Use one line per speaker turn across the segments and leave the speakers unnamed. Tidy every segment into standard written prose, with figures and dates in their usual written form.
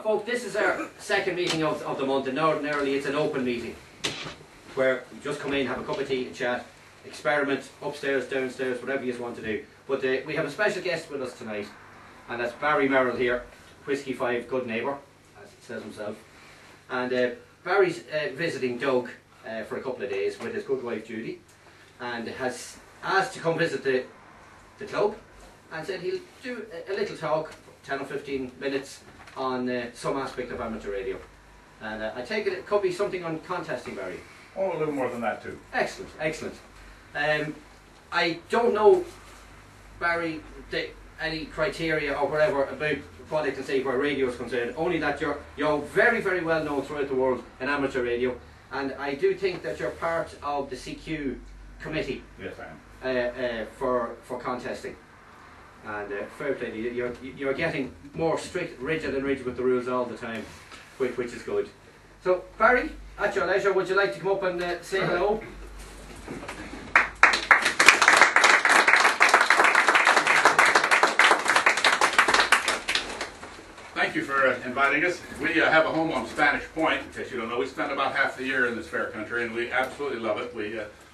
Folks, this is our second meeting of the month, and ordinarily it's an open meeting where you just come in, have a cup of tea and chat, experiment upstairs, downstairs, whatever you want to do. But we have a special guest with us tonight, and that's Barry Merrill here, Whiskey 5 good neighbour, as it says himself. And Barry's visiting Doug for a couple of days with his good wife Judy, and has asked to come visit the club, and said he'll do a little talk, 10 or 15 minutes, on some aspect of amateur radio. And I take it could be something on contesting, Barry.
Oh, a little more than that too.
Excellent, excellent. I don't know, Barry, any criteria or whatever about what I can say where radio is concerned, only that you're very, very well known throughout the world in amateur radio, and I do think that you're part of the CQ committee.
Yes, I am.
For contesting. And fair play to you, you're getting more strict, rigid with the rules all the time, which is good. So, Barry, at your leisure, would you like to come up and say hello?
Thank you for inviting us. We have a home on Spanish Point, in case you don't know. We spend about half the year in this fair country, and we absolutely love it.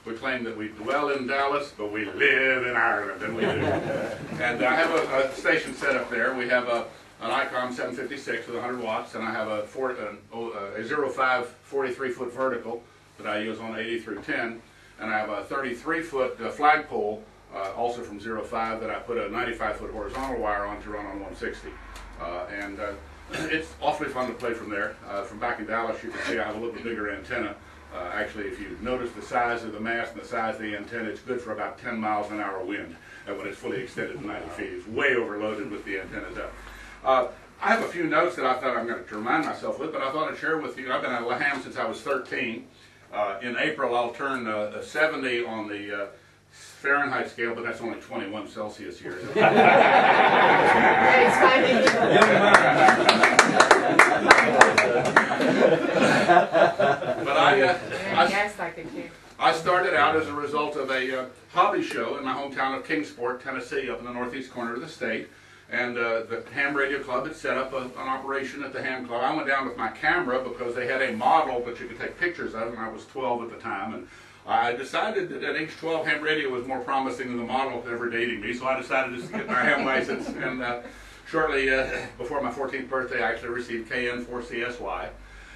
We claim that we dwell in Dallas, but we live in Ireland, and we do. And I have a station set up there. We have an Icon 756 with 100 watts, and I have a 05 43-foot vertical that I use on 80 through 10, and I have a 33-foot flagpole, also from 05, that I put a 95-foot horizontal wire on to run on 160. It's awfully fun to play from there. From back in Dallas, you can see I have a little bit bigger antenna. Actually, if you notice the size of the mast and the size of the antenna, it's good for about 10 miles an hour wind when it's fully extended to 90 feet. It's way overloaded with the antennas up. I have a few notes that I thought I'm going to remind myself with, but I thought I'd share with you. I've been at La Ham since I was 13. In April, I'll turn 70 on the Fahrenheit scale, but that's only 21 Celsius here. But I started out as a result of a hobby show in my hometown of Kingsport, Tennessee, up in the northeast corner of the state. And the Ham Radio Club had set up an operation at the Ham Club. I went down with my camera because they had a model that you could take pictures of, and I was 12 at the time. And I decided that at age 12, ham radio was more promising than the model ever dating me, so I decided just to get my ham license. And shortly before my 14th birthday, I actually received KN4CSY.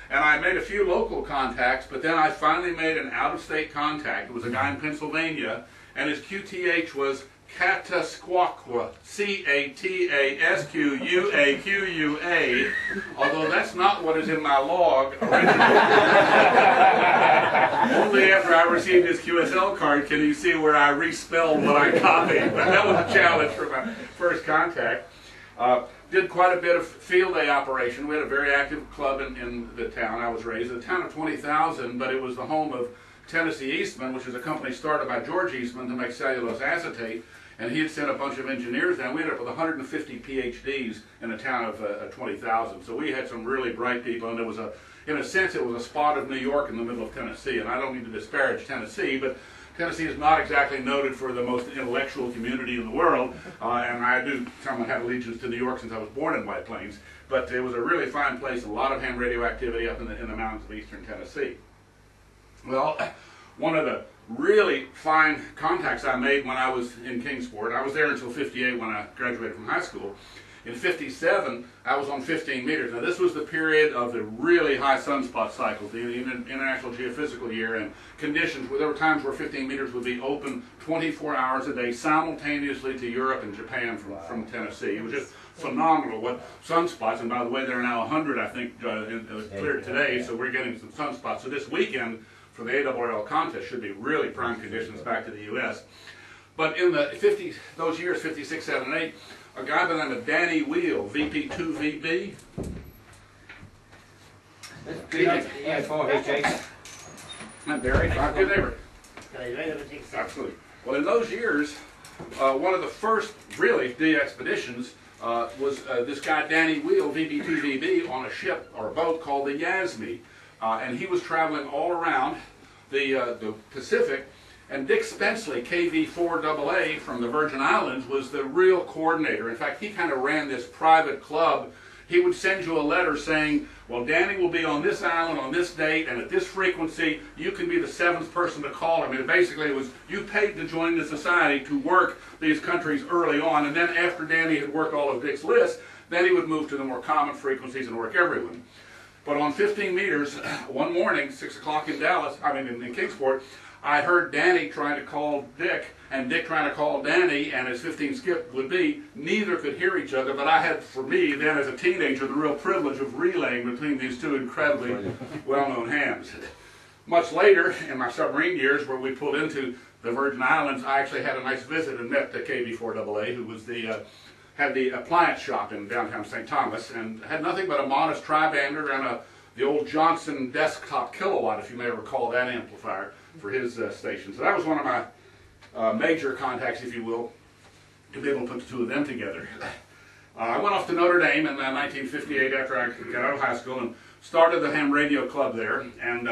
And I made a few local contacts, but then I finally made an out-of-state contact. It was a guy in Pennsylvania, and his QTH was Catasquaqua, C-A-T-A-S-Q-U-A-Q-U-A, although that's not what is in my log originally. Only after I received his QSL card can you see where I respelled what I copied. But that was a challenge for my first contact. Did quite a bit of field day operation. We had a very active club in the town I was raised. A town of 20,000, but it was the home of Tennessee Eastman, which is a company started by George Eastman to make cellulose acetate. And he had sent a bunch of engineers down. We ended up with 150 PhDs in a town of 20,000. So we had some really bright people, and it was in a sense, it was a spot of New York in the middle of Tennessee. And I don't mean to disparage Tennessee, but Tennessee is not exactly noted for the most intellectual community in the world. And I do somewhat have allegiance to New York since I was born in White Plains. But it was a really fine place, a lot of ham radio activity up in the mountains of eastern Tennessee. Well, one of the really fine contacts I made when I was in Kingsport. I was there until 58 when I graduated from high school. In 57, I was on 15 meters. Now this was the period of the really high sunspot cycles, the International Geophysical Year, and conditions where there were times where 15 meters would be open 24 hours a day simultaneously to Europe and Japan from Tennessee. It was just phenomenal what sunspots, and by the way, there are now 100, I think, cleared today, so we're getting some sunspots. So this weekend, for the ARRL contest, should be really prime conditions back to the U.S. But in those years, 56, 7, and 8, a guy by the name of Danny Wheel, VP2VB. I'm Barry, good neighbor. Absolutely. Well, in those years, one of the first really big expeditions was this guy Danny Wheel, VP2VB, on a ship or a boat called the Yasmin. And he was traveling all around the Pacific, and Dick Spenceley, KV4AA from the Virgin Islands, was the real coordinator. In fact, he kind of ran this private club he would send you a letter saying, well, Danny will be on this island on this date and at this frequency. You can be the 7th person to call him. And basically it was, you paid to join the society to work these countries early on, and then after Danny had worked all of Dick's list, then he would move to the more common frequencies and work everyone. But on 15 meters, one morning, 6 o'clock in Dallas, in Kingsport, I heard Danny trying to call Dick, and Dick trying to call Danny, and as 15 skip would be, neither could hear each other, but I had, for me, then as a teenager, the real privilege of relaying between these two incredibly well-known hams. Much later, in my submarine years, where we pulled into the Virgin Islands, I actually had a nice visit and met the KB4AA, who was had the appliance shop in downtown St. Thomas, and had nothing but a modest tri-bander and the old Johnson desktop kilowatt, if you may recall that amplifier, for his station. So that was one of my major contacts, if you will, to be able to put the two of them together. I went off to Notre Dame in 1958 after I got out of high school and started the Ham Radio Club there. And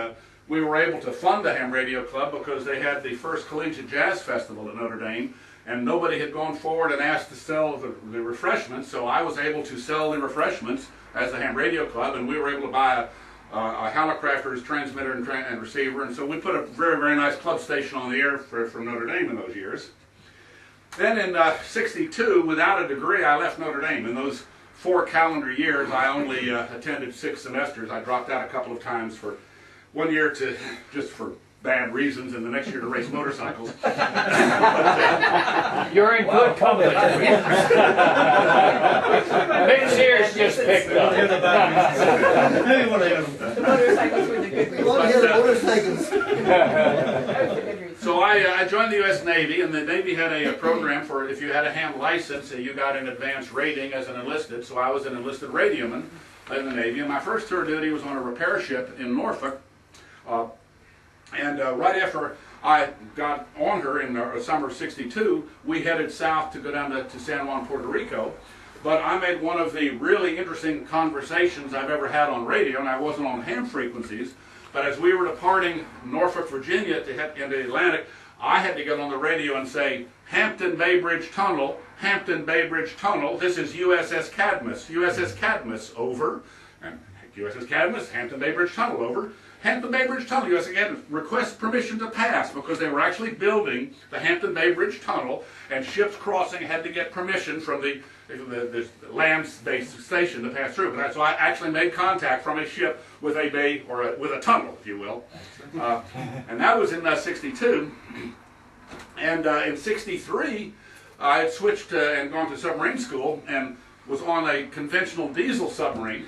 we were able to fund the Ham Radio Club because they had the first collegiate jazz festival at Notre Dame, and nobody had gone forward and asked to sell the refreshments, so I was able to sell the refreshments as the Ham Radio Club, and we were able to buy a Hallicrafter's transmitter and receiver, and so we put a very, very nice club station on the air from Notre Dame in those years. Then in '62, without a degree, I left Notre Dame. In those 4 calendar years, I only attended 6 semesters. I dropped out a couple of times for 1 year just for bad reasons, and the next year to race motorcycles.
You're in good company. Big Sears just picked up.
Maybe one of them.
The motorcycles were the good
We want to hear the motorcycles.
So I joined the U.S. Navy, and the Navy had a program for if you had a ham license, you got an advanced rating as an enlisted. So I was an enlisted radioman in the Navy, and my first tour duty was on a repair ship in Norfolk. Right after I got on her in the summer of '62, we headed south to go down to San Juan, Puerto Rico. But I made one of the really interesting conversations I've ever had on radio, and I wasn't on ham frequencies. But as we were departing Norfolk, Virginia to head into the Atlantic, I had to get on the radio and say, Hampton Bay Bridge Tunnel, Hampton Bay Bridge Tunnel, this is USS Cadmus, USS Cadmus, over. And USS Cadmus, Hampton Bay Bridge Tunnel, over. Hampton Bay Bridge Tunnel, USS Cadmus, request permission to pass, because they were actually building the Hampton Bay Bridge Tunnel, and ships crossing had to get permission from the land-based station to pass through. So I actually made contact from a ship with a bay, or with a tunnel, if you will. And that was in '62. And in '63, I had switched and gone to submarine school and was on a conventional diesel submarine.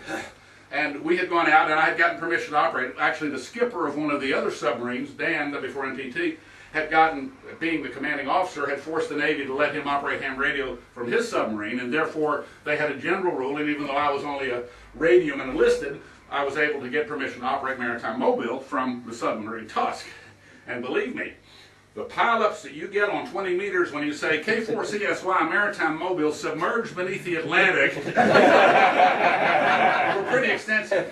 And we had gone out, and I had gotten permission to operate. Actually, the skipper of one of the other submarines, Dan, before NPT, had gotten, being the commanding officer, had forced the Navy to let him operate ham radio from his submarine, and therefore they had a general rule, and even though I was only a radioman enlisted, I was able to get permission to operate Maritime Mobile from the submarine Tusk. And believe me, the pileups that you get on 20 meters when you say K4CSY Maritime Mobile submerged beneath the Atlantic were pretty extensive.